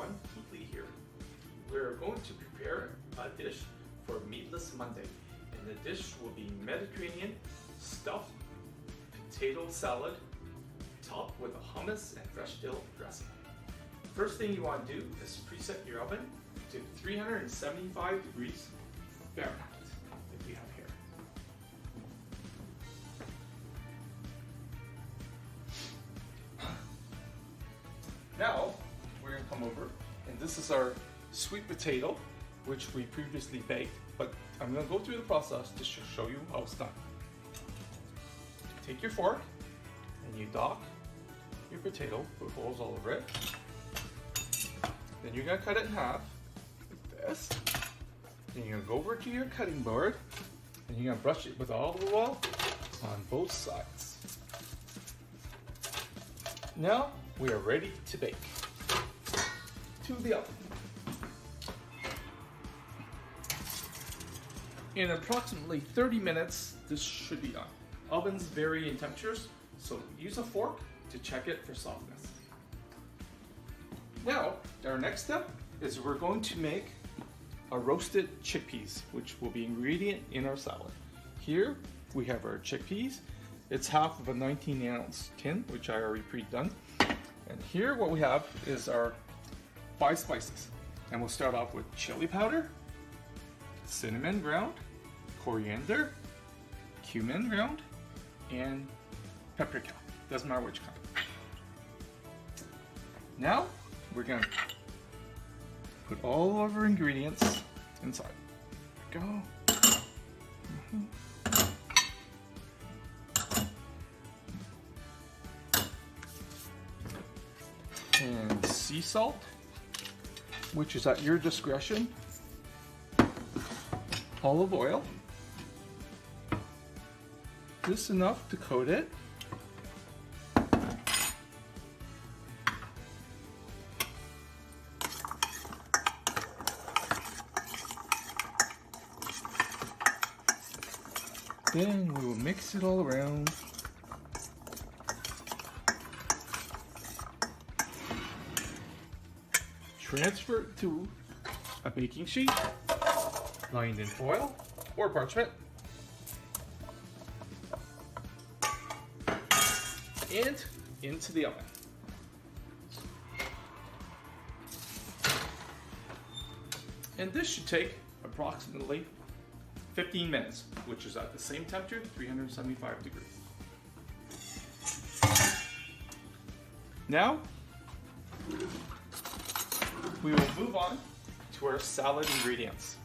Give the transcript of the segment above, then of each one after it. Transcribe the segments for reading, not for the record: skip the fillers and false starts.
everyone, Keith here. We're going to prepare a dish for Meatless Monday, and the dish will be Mediterranean stuffed potato salad topped with a hummus and fresh dill dressing. First thing you want to do is preset your oven to 375 degrees Fahrenheit that we have here. Now we're going to come over, and this is our sweet potato, which we previously baked, but I'm going to go through the process just to show you how it's done. Take your fork and you dock your potato, put holes all over it. Then you're going to cut it in half like this. Then you're going to go over to your cutting board and you're going to brush it with olive oil on both sides. Now we are ready to bake. To the oven. In approximately 30 minutes, this should be done. Ovens vary in temperatures, so use a fork to check it for softness. Now, our next step is we're going to make a roasted chickpeas, which will be ingredient in our salad. Here we have our chickpeas. It's half of a 19-ounce tin, which I already pre-done. And here what we have is our 5 spices. And we'll start off with chili powder, cinnamon ground, coriander, cumin ground, and paprika. Doesn't matter which kind. Now we're gonna put all of our ingredients inside. There we go. And sea salt, which is at your discretion. Olive oil, just enough to coat it. Then we will mix it all around. Transfer it to a baking sheet lined in foil or parchment, and into the oven. And this should take approximately 15 minutes, which is at the same temperature, 375 degrees. Now, we will move on to our salad ingredients.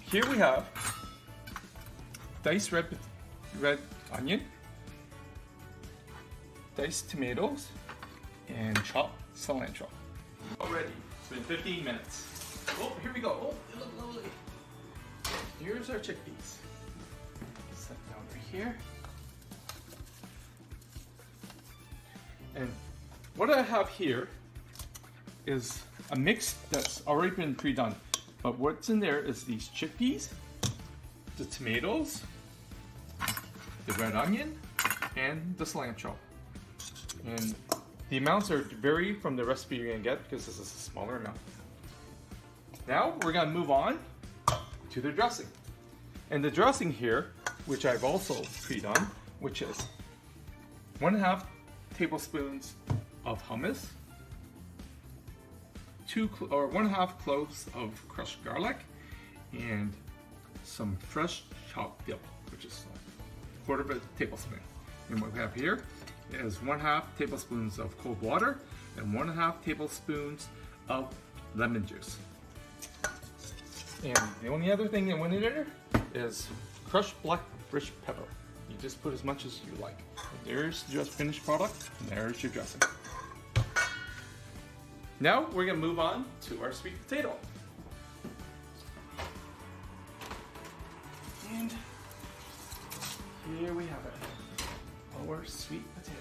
Here we have diced red onion, diced tomatoes, and chopped cilantro. Already, it's been 15 minutes. Oh, here we go. Oh, they look lovely. Here's our chickpeas. Set down right here. And what I have here is a mix that's already been pre-done. But what's in there is these chickpeas, the tomatoes, the red onion, and the cilantro. And the amounts are vary from the recipe you're gonna get because this is a smaller amount. Now we're gonna move on to the dressing. And the dressing here, which I've also pre-done, which is 1.5 tablespoons of hummus, 1.5 cloves of crushed garlic, and some fresh chopped dill, which is 1/4 tablespoon. And what we have here is 1/2 tablespoons of cold water and 1.5 tablespoons of lemon juice. And the only other thing that went in there is crushed black British pepper. You just put as much as you like. And there's just finished product, and there's your dressing. Now we're gonna move on to our sweet potato. And here we have it, our sweet potato.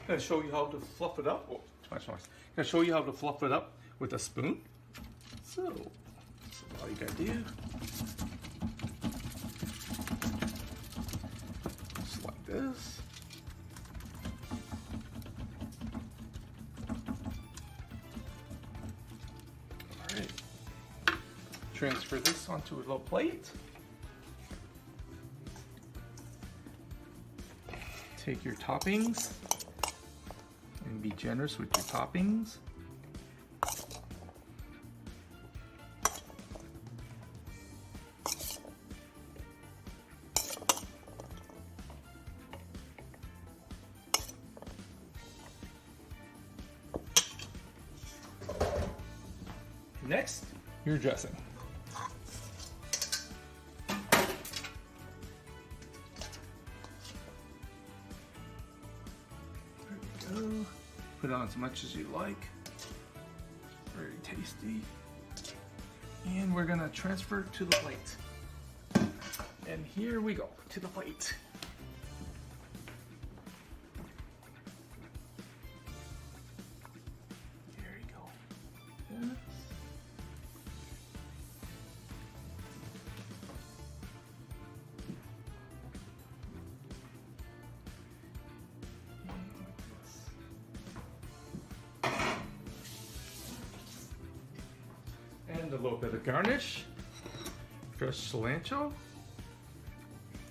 I'm going to show you how to fluff it up. Oh, too much noise. I'm going to show you how to fluff it up with a spoon. So, this is all you gotta do. Just like this. All right. Transfer this onto a little plate. Take your toppings and be generous with your toppings. Next, your dressing. There we go. Put on as much as you like. Very tasty. And we're gonna transfer to the plate. And here we go, to the plate. There you go. Yes. And a little bit of garnish, fresh cilantro.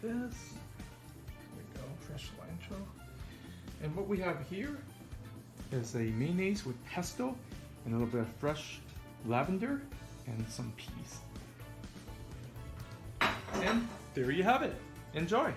This, there we go, fresh cilantro. And what we have here is a mayonnaise with pesto and a little bit of fresh lavender and some peas. And there you have it. Enjoy.